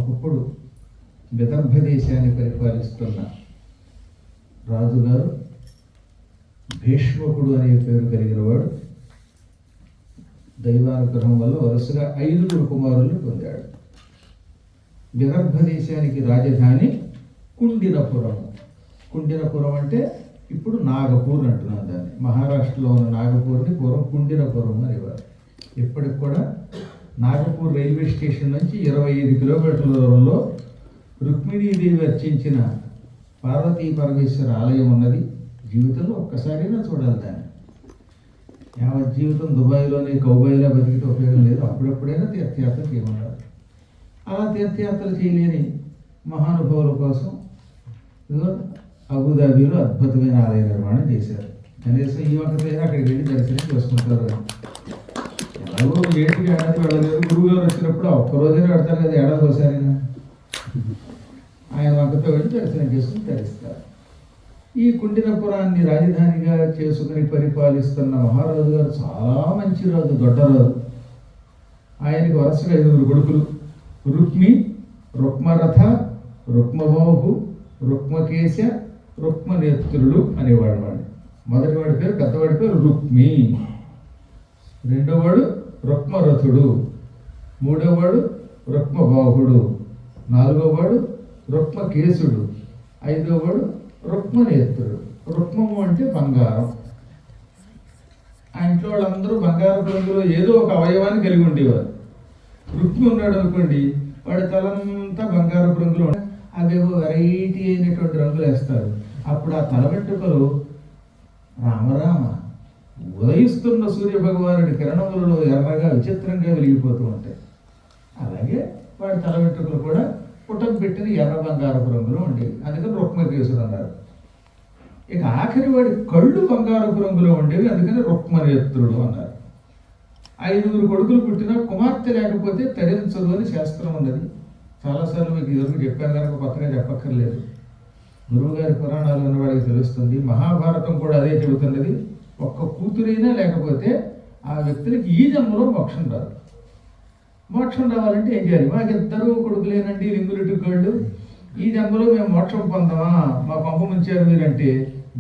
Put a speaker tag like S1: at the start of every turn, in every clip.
S1: ఒకప్పుడు విదర్భ దేశాన్ని పరిపాలిస్తున్న రాజుగారు భీష్మకుడు అనే పేరు కలిగిన వాడు. దైవానుగ్రహం వల్ల వరుసగా 5 కుమారుల్ని పొందాడు. విదర్భ దేశానికి రాజధాని కుండినపురం. కుండినపురం అంటే ఇప్పుడు నాగపూర్ అంటున్నాం దాన్ని. మహారాష్ట్రలో ఉన్న నాగపూర్ని పూర్వం కుండినపురం అనేవారు. ఇప్పటికి కూడా నాగపూర్ రైల్వే స్టేషన్ నుంచి 25 కిలోమీటర్ల దూరంలో రుక్మిణీదేవి అర్చించిన పార్వతీ పరమేశ్వర ఆలయం ఉన్నది. జీవితంలో ఒక్కసారైనా చూడాలి దాన్ని. యావత్ జీవితం దుబాయ్లోనే కౌబాయిలా బతికితే ఉపయోగం లేదు. అప్పుడప్పుడైనా తీర్థయాత్ర చేయమన్నారు. అలా తీర్థయాత్రలు చేయలేని మహానుభావుల కోసం అబుదాబీలో అద్భుతమైన ఆలయ నిర్మాణం చేశారు. కనీసం ఈ ఒక్కరైనా అక్కడికి వెళ్ళి దర్శనం చేసుకుంటారు. ఎలాగో ఏటికి ఏడాది వెళ్ళలేదు. గురువుగారు వచ్చినప్పుడు ఒక్కరోజైనా పెడతారు కదా, ఏడాది ఒకసారైనా ఆయన వంకతో వెళ్ళి దర్శనం చేసుకుని తరిస్తారు. ఈ కుండినపురాన్ని రాజధానిగా చేసుకుని పరిపాలిస్తున్న మహారాజు గారు చాలా మంచి రాజు, దొడ్డరాజు. ఆయనకి వరుసగా 5 కొడుకులు. రుక్మి, రుక్మరథ, రుక్మబాహు, రుక్మకేశ, రుక్మనేత్రుడు అనేవాడు. వాడు మొదటివాడి పేరు, పెద్దవాడి పేరు రుక్మి. రెండోవాడు రుక్మరథుడు, మూడోవాడు రుక్మబాహుడు, నాలుగోవాడు రుక్మకేశుడు, ఐదోవాడు రుక్మనేత్రుడు. రుక్మము అంటే బంగారం. ఆ ఇంట్లో వాళ్ళందరూ బంగారపు రంగులో ఏదో ఒక అవయవాన్ని కలిగి ఉండేవారు. రుక్మి ఉన్నాడు అనుకోండి, వాడి తలంతా బంగారపు రంగులో అవేవో వెరైటీ అయినటువంటి రుంగులు వేస్తారు. అప్పుడు ఆ తల వెంట్రుకలు రామరామ ఉదయిస్తున్న సూర్యభగవానుడి కిరణములలో ఎర్రగా విచిత్రంగా వెలిగిపోతూ ఉంటాయి. అలాగే వాడి తల వెంట్రుకలు కూడా పుటం పెట్టిన ఎర్ర బంగారపు రంగులో ఉండేవి. అందుకని రుక్మకేశుడు అన్నారు. ఇక ఆఖరి వాడి కళ్ళు బంగారపు రంగులో ఉండేవి. అందుకని రుక్మనేత్రుడు అన్నారు. 5 కొడుకులు పుట్టినా కుమార్తె లేకపోతే తరించదు అని శాస్త్రం ఉన్నది. చాలాసార్లు మీకు ఇదివరకు చెప్పాను కనుక కొత్తగా చెప్పక్కర్లేదు. గురువుగారి పురాణాలు ఉన్నవాడికి తెలుస్తుంది. మహాభారతం కూడా అదే చెబుతున్నది. ఒక్క కూతురైనా లేకపోతే ఆ వ్యక్తులకి ఈ జన్మలో మోక్షం రాదు. మోక్షం రావాలంటే ఏం చేయాలి? మాకిద్దరూ కొడుకులేనండి, లింగులిటి గోళ్ళు, ఈ జన్మలో మేము మోక్షం పొందమా, మా పంప ముంచారు మీరంటే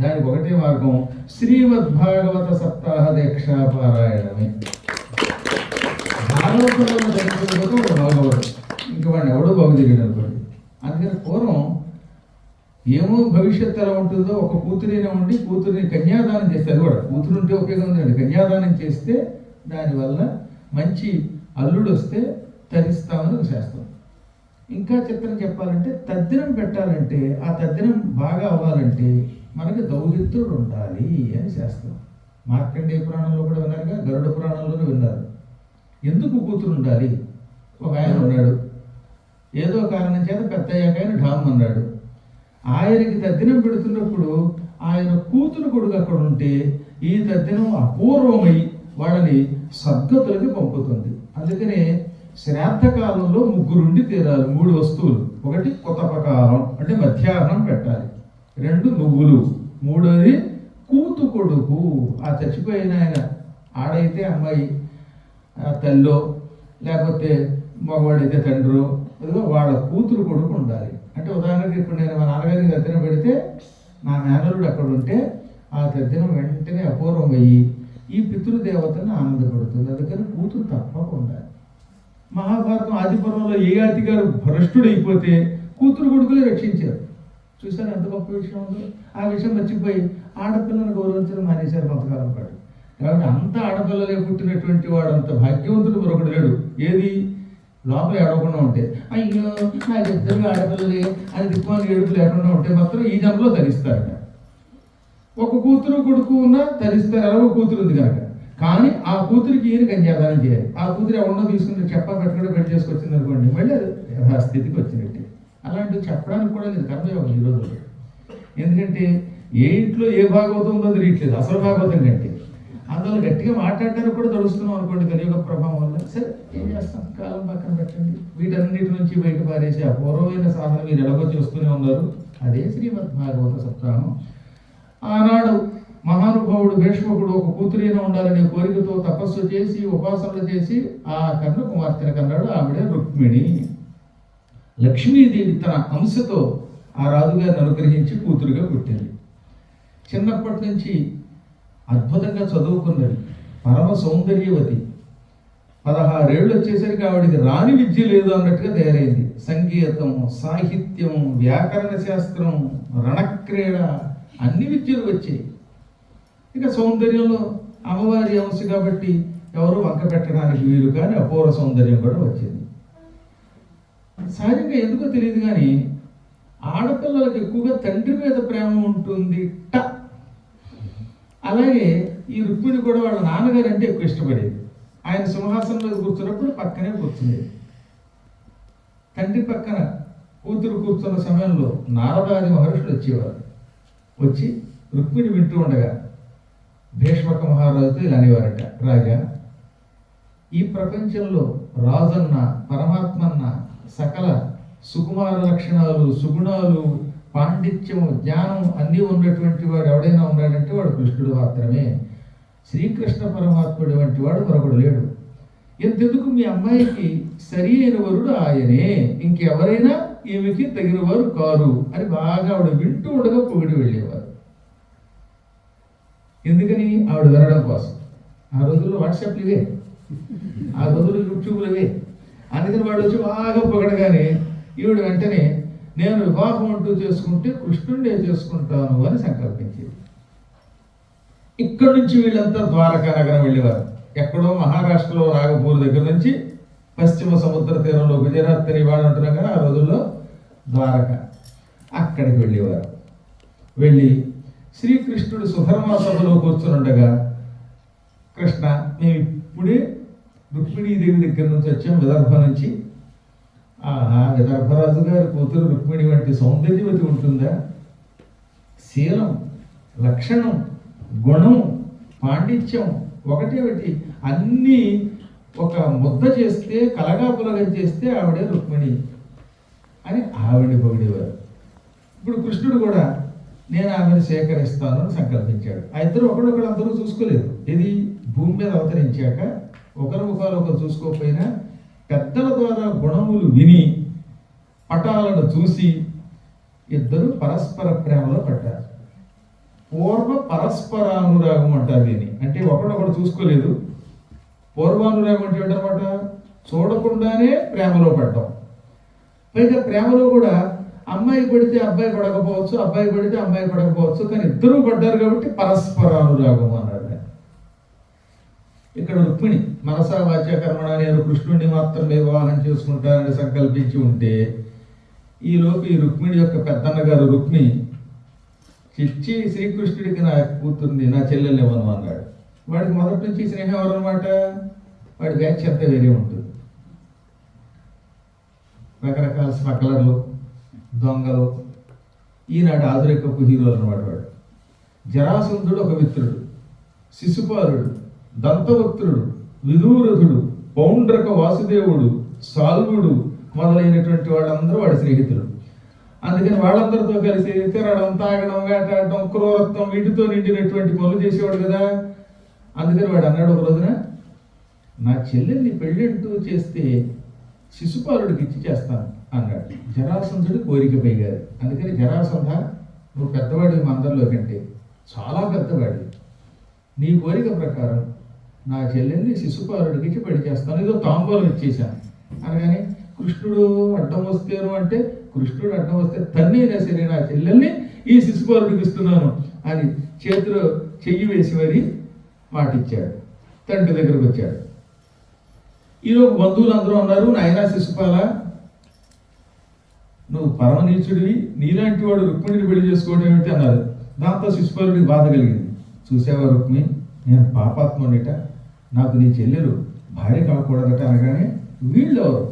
S1: దానికి ఒకటే మార్గం, శ్రీమద్భాగవత సప్తాహ దీక్షా పారాయణమే. భాగవతంలో ఒక భాగవతం, ఇంకా వాడిని ఎవడో బాగుదిగాడు అనుకోండి. అందుకని పూర్వం ఏమో భవిష్యత్తు ఎలా ఉంటుందో, ఒక కూతురినే ఉండి కూతురిని కన్యాదానం చేస్తే, అది కూడా కూతురు ఉంటే ఉపయోగం ఉందండి. కన్యాదానం చేస్తే దానివల్ల మంచి అల్లుడు వస్తే తరిస్తామని ఒక శాస్త్రం. ఇంకా చిత్రం చెప్పాలంటే తద్దినం పెట్టాలంటే, ఆ తద్దినం బాగా అవ్వాలంటే మనకి దౌహిత్రుడు ఉండాలి అని శాస్త్రం. మార్కండేయ పురాణంలో కూడా విన్నారుగా, గరుడ పురాణంలోనే విన్నారు. ఎందుకు కూతురు ఉండాలి? ఒక ఆయన ఉన్నాడు, ఏదో కారణం చేత పెద్ద అయ్యాక ఆయన ఢామ్ అన్నాడు. ఆయనకి తద్దినం పెడుతున్నప్పుడు ఆయన కూతురు కొడుకు అక్కడ ఉంటే ఈ తద్దినం అపూర్వమై వాళ్ళని సద్గతులకి పంపుతుంది. అందుకనే శ్రాద్ధకాలంలో 3 ఉండి తీరాలి. 3 వస్తువులు. ఒకటి కొతపకాలం అంటే మధ్యాహ్నం పెట్టాలి, 2 నువ్వులు, 3వది కూతు కొడుకు. ఆ చచ్చిపోయిన ఆయన ఆడైతే అమ్మాయి తల్లో, లేకపోతే మగవాడైతే తండ్రో, అదిగో వాళ్ళ కూతురు కొడుకు ఉండాలి. అంటే ఉదాహరణకి ఇప్పుడు నేను మా నాన్నగారికి తద్దినం పెడితే నా మేనలుడు అక్కడ ఉంటే ఆ తద్దినం వెంటనే అపూర్వం అయ్యి ఈ పితృదేవతను ఆనందపడుతుంది. అందుకని కూతురు తప్పక ఉండాలి. మహాభారతం ఆదిపర్వంలో యయాతి గారు భ్రష్టుడైపోతే కూతురు కొడుకులే రక్షించారు. చూసారు ఎంత గొప్ప విషయం ఉందో. ఆ విషయం మర్చిపోయి ఆడపిల్లను గౌరవించడం మానేశారు కొంతకాలం పాటు. కాబట్టి అంత ఆడపిల్లలే పుట్టినటువంటి వాడు అంత భాగ్యవంతుడు మరొకడు లేడు. ఏది లోపల ఏడవకుండా ఉంటే, అయ్యో నాకు 2 ఆడపిల్లలే అని దిక్కుమాలి ఏడుపు లేకుండా ఉంటే మాత్రం ఈ జన్మలో ధరిస్తారట. ఒక కూతురు కొడుకు ఉన్నా ధరిస్తారు, ఎలాగో కూతురు ఉంది కనుక. కానీ ఆ కూతురికి ఈయన కన్యాదానం చేయాలి. ఆ కూతురు ఎవరినో తీసుకుని పెట్టుకుంటే పెళ్లి చేసుకొచ్చింది అనుకోండి, మళ్ళీ అది యథాస్థితికి వచ్చినట్టే. అలాంటివి చెప్పడానికి కూడా లేదు కర్మయోగం ఈ రోజు. ఎందుకంటే ఏ ఇంట్లో ఏ భాగవతం ఉందో తెలియట్లేదు అసలు భాగవతం కంటే. అందులో గట్టిగా మాట్లాడడానికి కూడా తడుస్తున్నాం అనుకోండి కలియుగ ప్రభావం వల్ల. సరే ఏం చేస్తాం, కాలం పక్కన పెట్టండి. వీటన్నిటి నుంచి బయట పారేసి అపూర్వమైన సాధన మీరు ఎలాగో చేస్తూనే ఉన్నారు. అదే శ్రీమద్భాగవత సప్తాహం. ఆనాడు మహానుభావుడు భీష్మకుడు ఒక కూతురైనా ఉండాలనే కోరికతో తపస్సు చేసి ఉపాసనలు చేసి ఆ కర్ణ కుమార్తెను కన్నాడు. ఆవిడే రుక్మిణి. లక్ష్మీదేవి తన అంశతో ఆ రాజుగారిని అనుగ్రహించి కూతురుగా పుట్టింది. చిన్నప్పటి నుంచి అద్భుతంగా చదువుకున్నది, పరమ సౌందర్యవతి. 16 ఏళ్ళు వచ్చేసరికి ఆవిడికి రాని విద్య లేదు అన్నట్టుగా తయారైంది. సంగీతం, సాహిత్యం, వ్యాకరణ శాస్త్రం, రణక్రీడ అన్ని విద్యలు వచ్చాయి. ఇక సౌందర్యంలో అమ్మవారి అంశ కాబట్టి ఎవరు వంక పెట్టడానికి వీలు కానీ అపూర్వ సౌందర్యం కూడా వచ్చింది. సహజంగా ఎందుకో తెలియదు కానీ ఆడపిల్లలకు ఎక్కువగా తండ్రి మీద ప్రేమ ఉంటుంది. అలాగే ఈ రుక్మిణి కూడా వాళ్ళ నాన్నగారు అంటే ఎక్కువ ఇష్టపడేది. ఆయన సింహాసనం మీద కూర్చున్నప్పుడు పక్కనే కూర్చునేది. తండ్రి పక్కన కూతురు కూర్చున్న సమయంలో నారదాది మహర్షులు వచ్చేవారు. వచ్చి రుక్మిణి వింటూ ఉండగా భీష్మక మహారాజుతో ఇలా అనేవారట, రాజా, ఈ ప్రపంచంలో రాజన్న, పరమాత్మన్న సకల సుకుమార లక్షణాలు, సుగుణాలు, పాండిత్యం, జ్ఞానం అన్నీ ఉన్నటువంటి వాడు ఎవడైనా ఉన్నాడంటే వాడు కృష్ణుడు మాత్రమే. శ్రీకృష్ణ పరమాత్ముడు వంటి వాడు మరొకడు లేడు. ఎంతెందుకు మీ అమ్మాయికి సరి అయిన వరుడు ఆయనే, ఇంకెవరైనా ఈమెకి తగిన వారు కారు అని బాగా ఆవిడ వింటూ ఉండగా పొగిడి వెళ్ళేవారు. ఎందుకని? ఆవిడ వినడం కోసం. ఆ రోజుల్లో వాట్సాప్లు ఇవే, ఆ రోజుల్లో యూట్యూబ్లు ఇవే. అందుకని వాడు వచ్చి బాగా పొగడగానే ఈవిడ వెంటనే నేను వివాహం అంటూ చేసుకుంటే కృష్ణుడినే చేసుకుంటాను అని సంకల్పించేది. ఇక్కడి నుంచి వీళ్ళంతా ద్వారకా నగరం వెళ్ళేవారు. ఎక్కడో మహారాష్ట్రలో నాగపూర్ దగ్గర నుంచి పశ్చిమ సముద్ర తీరంలో గుజరాత్ అని వాడు అంటున్నాం కానీ ఆ రోజుల్లో ద్వారక, అక్కడికి వెళ్ళేవారు. వెళ్ళి శ్రీకృష్ణుడు సుధర్మా సభలో కూర్చునుండగా, కృష్ణ, మేము ఇప్పుడే రుక్మిణీదేవి దగ్గర నుంచి వచ్చాం, విదర్భ నుంచి. ఆహా, విదర్భరాజు గారి కూతురు రుక్మిణి వంటి సౌందర్యవతి ఉంటుందా? శీలం, లక్షణం, గుణం, పాండిత్యం ఒకటి అన్నీ ఒక ముద్ద చేస్తే, కలగాపులగం చేస్తే ఆవిడే రుక్మిణి అని ఆవిడని పొగిడేవారు. ఇప్పుడు కృష్ణుడు కూడా నేను ఆమెను సేకరిస్తాను అని సంకల్పించాడు. ఆ ఇద్దరు ఒకడొకడు అందరూ చూసుకోలేదు. ఇది భూమి మీద అవతరించాక ఒకరి ముఖాలు ఒకరు చూసుకోకపోయినా పెద్దల ద్వారా గుణములు విని పటాలను చూసి ఇద్దరు పరస్పర ప్రేమలో పడ్డారు. పూర్వ పరస్పరానురాగం అంటారు దీన్ని. అంటే ఒకడొకడు చూసుకోలేదు. పూర్వానురాగం అంటే ఏంటన్నమాట? చూడకుండానే ప్రేమలో పడ్డాం. పైగా ప్రేమలో కూడా అమ్మాయి పడితే అబ్బాయి పడకపోవచ్చు, అబ్బాయి పడితే అమ్మాయి పడకపోవచ్చు, కానీ ఇద్దరూ పడ్డారు కాబట్టి పరస్పరానురాగం అన్నాడు. ఇక్కడ రుక్మిణి మనసా వాచ్య కర్మణ నేను కృష్ణుడిని మాత్రమే వివాహం చేసుకుంటానని సంకల్పించి ఉంటే, ఈలోపు ఈ రుక్మిణి యొక్క పెద్దన్న గారు రుక్మిణి చిచ్చి శ్రీకృష్ణుడికి నా కూతుర్ని, నా చెల్లెల్ని ఇవ్వను అన్నాడు. వాడికి మొదటి నుంచి స్నేహం ఎవరన్నమాట? వాడి బ్యాచ్ అంతా వేరే ఉంటుంది. రకరకాల స్మగ్లర్లు, దొంగలు, ఈనాడు ఆధునికపు హీరోలు అన్నమాట. వాడు జరాసంధుడు ఒక మిత్రుడు, శిశుపాలుడు, దంతవక్త్రుడు, విదూరథుడు, పౌండ్రక వాసుదేవుడు, సాల్వుడు మొదలైనటువంటి వాళ్ళందరూ వాడి స్నేహితులు. అందుకని వాళ్ళందరితో కలిసి తిరగడం, తాగడం, వేటాడడం, క్రూరత్వం వీటితో నిండినటువంటి పనులు చేసేవాడు కదా. అందుకని వాడు అన్నాడు ఒక రోజున, నా చెల్లెల్ని పెళ్ళంటూ చేస్తే శిశుపాలుడికి ఇచ్చి చేస్తాను అన్నాడు. జరాసంధుడు కోరికపై గారు. అందుకని జరాసంధ, నువ్వు పెద్దవాడివి మా అందరిలో కంటే చాలా పెద్దవాడి, నీ కోరిక ప్రకారం నా చెల్లెల్ని శిశుపాలుడికి ఇచ్చి పెళ్లి చేస్తాను, ఏదో తాంబూలం ఇచ్చేశాను అనగానే కృష్ణుడు అడ్డం వస్తేను అంటే, కృష్ణుడు అడ్డం వస్తే తన్నైనా సరే నా చెల్లెల్ని ఈ శిశుపాలుడికి ఇస్తున్నాను అని చేతిలో చెయ్యి వేసి మరి మాటిచ్చాడు. తండ్రి దగ్గరకు వచ్చాడు. ఈలోపు బంధువులు అందరూ అన్నారు, నాయనా శిశుపాల, నువ్వు పరమనీచుడివి, నీలాంటి వాడు రుక్మిణిని పెళ్లి చేసుకోవడం ఏమిటి అన్నారు. దాంతో శిశుపాలుడికి బాధ కలిగింది. చూసావా రుక్మిణి, నేను పాపాత్మునిట, నాకు నీ చెల్లెలు భార్య కాకూడదట అనగానే వీళ్ళెవరు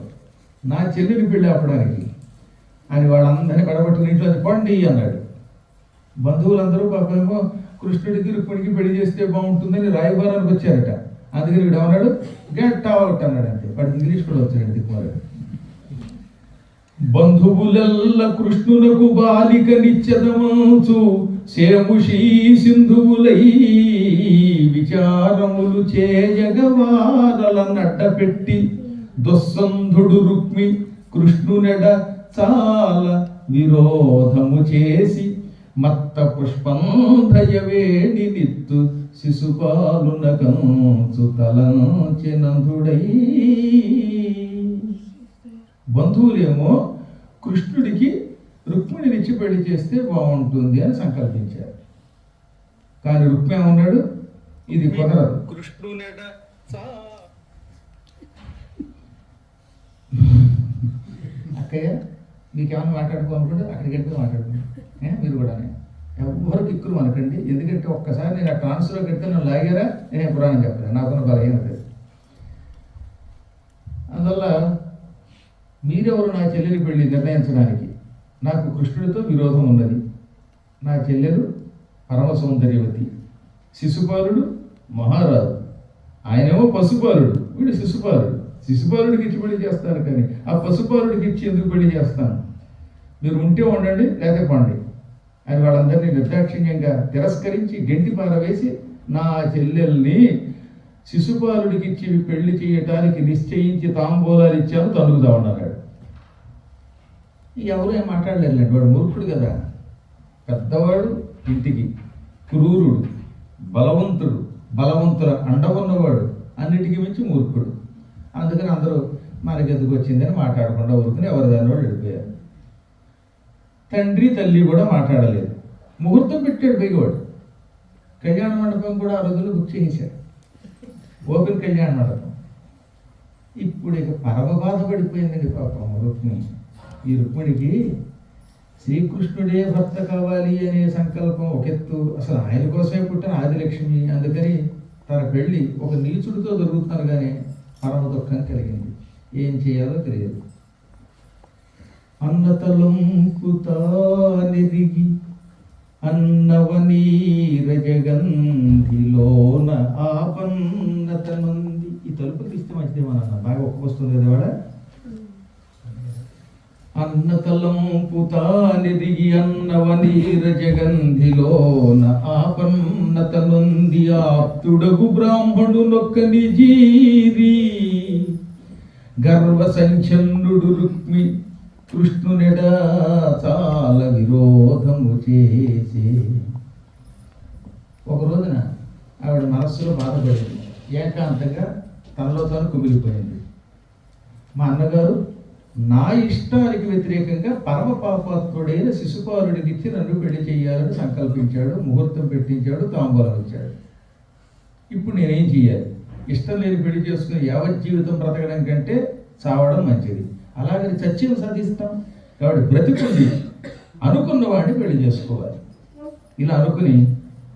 S1: నా చెల్లెలు పెళ్ళి ఆపడానికి అని వాళ్ళందరినీ పడబట్టుకుని ఇంట్లో పండి అన్నాడు. బంధువులందరూ పాపేమో కృష్ణుడికి రుక్మిణికి పెళ్లి చేస్తే బాగుంటుందని రాయబారానికి వచ్చారట. అందుకని వీడు ఏమన్నాడు, గెట్ అవుట్ అన్నాడు. అంతే. వాడు ఇంగ్లీష్ కూడా వచ్చాడు దిక్కుమారాడు. బంధువులెల్ల కృష్ణునకు బాలిక నిత్యదమంచు సేముషీ సింధువులై విచారములు చేయగవారల నడ్డపెట్టి దుస్సంధుడు రుక్మి కృష్ణునెడ చాలా విరోధము చేసి మత్త పుష్పంధయవేణి నిత్తు శిశుపాలున కంచు తలంచెనందుడై. బంధువులేమో కృష్ణుడికి రుక్మిణినిచ్చి పెళ్లి చేస్తే బాగుంటుంది అని సంకల్పించారు. కానీ రుక్మి ఏమన్నాడు, ఇది కుదరదు. కృష్ణునెడ అక్కయ్య మీకేమైనా మాట్లాడుకోనుకుంటే అక్కడికి వెళ్ళి మాట్లాడుకోండి, మీరు కూడా ఎవరు కిక్కులు అనకండి. ఎందుకంటే ఒక్కసారి నేను ఆ ట్రాన్స్ఫర్లోకి వెళ్తే నన్ను లాగారా నేను పురాణం చెప్పాను, నాకున్న బలహీనత. అందువల్ల మీరెవరు నా చెల్లెలి పెళ్లి నిర్ణయించడానికి? నాకు కృష్ణుడితో విరోధం ఉన్నది. నా చెల్లెలు పరమ సౌందర్యవతి, శిశుపాలుడు మహారాజు, ఆయనేమో పశుపాలుడు, వీడు శిశుపాలుడు. శిశుపాలుడికి ఇచ్చి పెళ్లి చేస్తాను, కానీ ఆ పశుపాలుడికి ఇచ్చి ఎందుకు పెళ్లి చేస్తాను? మీరు ఉంటే ఉండండి, లేకపోతే పండి అని వాళ్ళందరినీ నిర్దాక్షిణ్యంగా తిరస్కరించి గెంటి పారవేసి నా చెల్లెల్ని శిశుపాలుడికి ఇచ్చి పెళ్లి చేయటానికి నిశ్చయించి తాంబూలాలు ఇచ్చాను, తనుగుతా ఉన్నాడు. ఎవరు ఏం మాట్లాడలేరులేండి, వాడు మూర్ఖుడు కదా. పెద్దవాడు ఇంటికి, క్రూరుడు, బలవంతుడు, బలవంతుల అండ ఉన్నవాడు, అన్నిటికీ మించి మూర్ఖుడు. అందుకని అందరూ మనకి ఎందుకు వచ్చిందని మాట్లాడకుండా ఊరుకుని ఎవరి దాని వాళ్ళు వెళ్ళిపోయారు. తండ్రి తల్లి కూడా మాట్లాడలేదు. ముహూర్తం పెట్టాడు పైవాడు. కళ్యాణ మండపం కూడా ఆ రోజుల్లో బుక్ చేయించాడు, ఓపెన్ కళ్యాణ మండపం. ఇప్పుడు ఇక పరమ బాధపడిపోయిందండి పాపం రుక్మిణి. ఈ రుక్మిణికి శ్రీకృష్ణుడే భర్త కావాలి అనే సంకల్పం ఒక ఎత్తు, అసలు ఆయన కోసమే పుట్టిన ఆదిలక్ష్మి. అందుకని తన పెళ్ళి ఒక నీచుడితో జరుగుతున్నారు, కానీ పరమ దుఃఖం కలిగింది. ఏం చేయాలో తెలియదు. అన్నతలంకుతానెదిగి అన్నవనీరజగంధిలోన ఆపన్నతనుంది. ఈ తలుపు తీస్తే మంచిదేమోనన్న, బాగా ఒక్కొస్తుంది కదా వాడ. అన్నతలంపుతానెదిగి అన్నవనీరజగంధిలోన ఆపన్నతనుంది ఆప్తుడగు బ్రాహ్మణునొక్కని జీరి గర్వ సంచన్నుడు రుక్మి కృష్ణునెడ చాలా విరోధము చేసి. ఒక రోజున ఆవిడ మనస్సులో బాధపడింది, ఏకాంతంగా తనలో తాను కుమిలిపోయింది. మా అన్నగారు నా ఇష్టానికి వ్యతిరేకంగా పరమ పాపాత్ముడైన శిశుపాలుడికి ఇచ్చి నన్ను పెళ్లి చేయాలని సంకల్పించాడు, ముహూర్తం పెట్టించాడు, తాంబూలం ఇచ్చాడు. ఇప్పుడు నేనేం చెయ్యాలి? ఇష్టం లేని పెళ్లి చేసుకుని యావత్ జీవితం బ్రతకడం కంటే చావడం మంచిది. అలాగని చచ్చి సాధిస్తాం కాబట్టి బ్రతికుండి అనుకున్న వాడిని పెళ్లి చేసుకోవాలి. ఇలా అనుకుని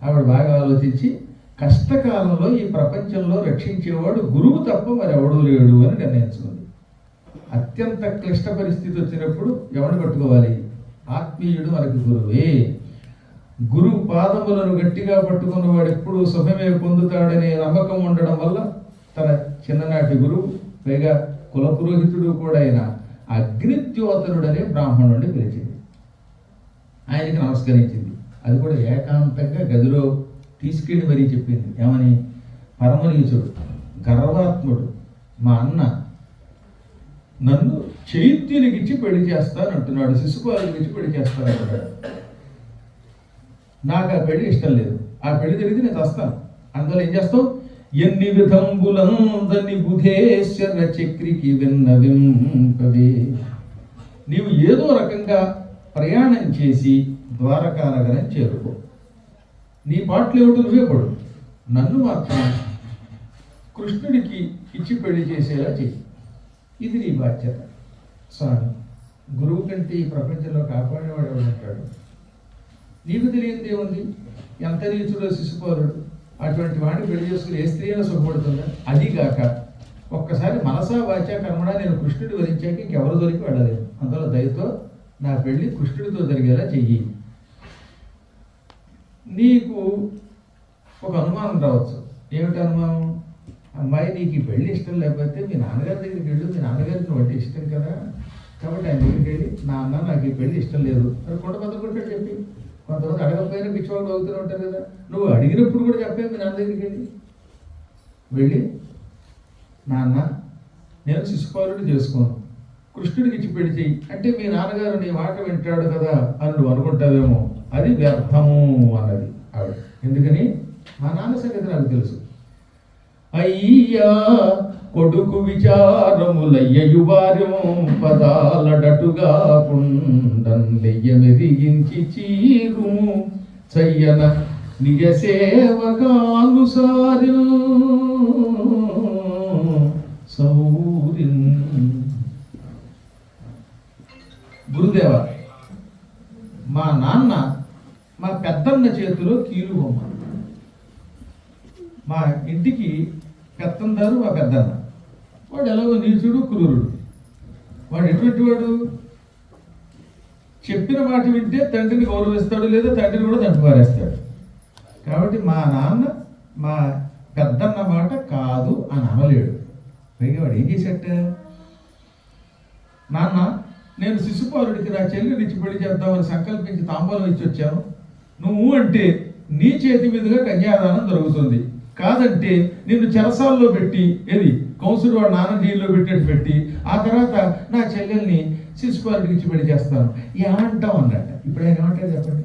S1: ఆవిడ బాగా ఆలోచించి కష్టకాలంలో ఈ ప్రపంచంలో రక్షించేవాడు గురువు తప్ప మరి ఎవడూ లేడు అని నిర్ణయించుకుంది. అత్యంత క్లిష్ట పరిస్థితి వచ్చినప్పుడు ఎవరిని పట్టుకోవాలి? ఆత్మీయుడు మనకి గురువే. గురువు పాదములను గట్టిగా పట్టుకున్నవాడు ఎప్పుడూ సుఖమే పొందుతాడనే నమ్మకం ఉండడం వల్ల తన చిన్ననాటి గురువు, పైగా కులపురోహితుడు కూడా అయిన అగ్నిద్యోతనుడనే బ్రాహ్మణుడిని పిలిచింది. ఆయనకి నమస్కరించింది. అది కూడా ఏకాంతంగా గదిలో తీసుకెళ్ళి మరీ చెప్పింది. ఏమని? పరమనీచుడు, గర్వాత్ముడు మా అన్న నన్ను చైత్యునికిచ్చి పెళ్లి చేస్తానంటున్నాడు, శిశుపాలునికిచ్చి పెళ్లి చేస్తానంటున్నాడు. నాకు ఆ పెళ్లి ఇష్టం లేదు. ఆ పెళ్లి జరిగితే నేను వస్తాను. అందువల్ల ఏం చేస్తావు? ఎన్ని విధంబులందని బుధేశ్వర చక్రికి విన్నవింపవే. నీవు ఏదో రకంగా ప్రయాణం చేసి ద్వారకా నగరం చేరుకో. నీ పాటలు ఏమిటో నువ్వే పడు, నన్ను మాత్రం కృష్ణుడికి ఇచ్చి పెళ్లి చేసేలా చెయ్యి. ఇది నీ బాధ్యత. స్వామి, గురువు కంటే ఈ ప్రపంచంలో కాపాడేవాడు ఎవడంటాడు? నీకు తెలియనిదే ఉంది. ఎంత నీచుడో శిశుపాలుడు, అటువంటి వాడిని పెళ్లి చేసుకుని ఏ స్త్రీ అయినా సుఖపడుతుందా? అదిగాక ఒక్కసారి మనసా వాచా కర్మడా నేను కృష్ణుడి వరించాక ఇంకెవరు దొరికి వెళ్ళలేదు. అందువల్ల దయతో నా పెళ్లి కృష్ణుడితో జరిగేలా చెయ్యి. నీకు ఒక అనుమానం రావచ్చు. ఏమిటి అనుమానం? అమ్మాయి, నీకు ఈ పెళ్లి ఇష్టం లేకపోతే మీ నాన్నగారి దగ్గరికి వెళ్ళు, మీ నాన్నగారికి నువ్వు అంటే ఇష్టం కదా, కాబట్టి ఆయన దగ్గరికి వెళ్ళి నాన్న నాకు ఈ పెళ్లి ఇష్టం లేదు అని కొండ బతుకుంటాడు చెప్పి. కొంతమంది అడగకపోయినా పిచ్చివాళ్ళు అవుతూనే ఉంటారు కదా. నువ్వు అడిగినప్పుడు కూడా చెప్పే మీ నాన్న దగ్గరికి వెళ్ళి నాన్న నేను శిశుపాలుడిని చేసుకోను, కృష్ణుడికి ఇచ్చి పెళ్లి చెయ్యి అంటే మీ నాన్నగారు నీ మాట వింటాడు కదా అని నువ్వు అనుకుంటావేమో, అది వ్యర్థము అన్నది ఆవిడ. ఎందుకని మా నాన్న సంగతి నాకు తెలుసు. అయ్యా కొడుకు విచారములయ్యయు భార్యం పదాలడటుగా కుండయ్య మెరిగించి చీరు చయ్యన నిజ సేవకానుసార్యం సౌరిన్. గురుదేవ, మా నాన్న మా పెద్దన్న చేతిలో కీలు బొమ్మ. మా ఇంటికి పెత్తందారు మా పెద్దన్న. వాడు ఎలాగో నీచుడు క్రూరుడు. వాడు ఎటువంటి వాడు? చెప్పిన మాట వింటే తండ్రిని గౌరవిస్తాడు, లేదా తండ్రిని కూడా తండ్రి పారేస్తాడు. కాబట్టి మా నాన్న మా పెద్దన్న మాట కాదు అని అనలేడు. పైగా వాడు ఏం చేశాట, నాన్న నేను శిశుపాలుడికి నా చెల్లిని ఇచ్చి పెళ్లి చేద్దామని సంకల్పించి తాంబూలం ఇచ్చి వచ్చాను. నువ్వు అంటే నీ చేతి మీదుగా కన్యాదానం జరుగుతుంది, కాదంటే నిన్ను చెరసాల్లో పెట్టి, ఏది కౌన్సిల్ వాడు నాన్న జైల్లో పెట్టేట్టు పెట్టి, ఆ తర్వాత నా చెల్లెల్ని శిశుపాలుడికి ఇచ్చి పెళ్లి చేస్తాను ఏమంటాం అన్నట్ట. ఇప్పుడు ఆయన ఏమంటాడు చెప్పండి?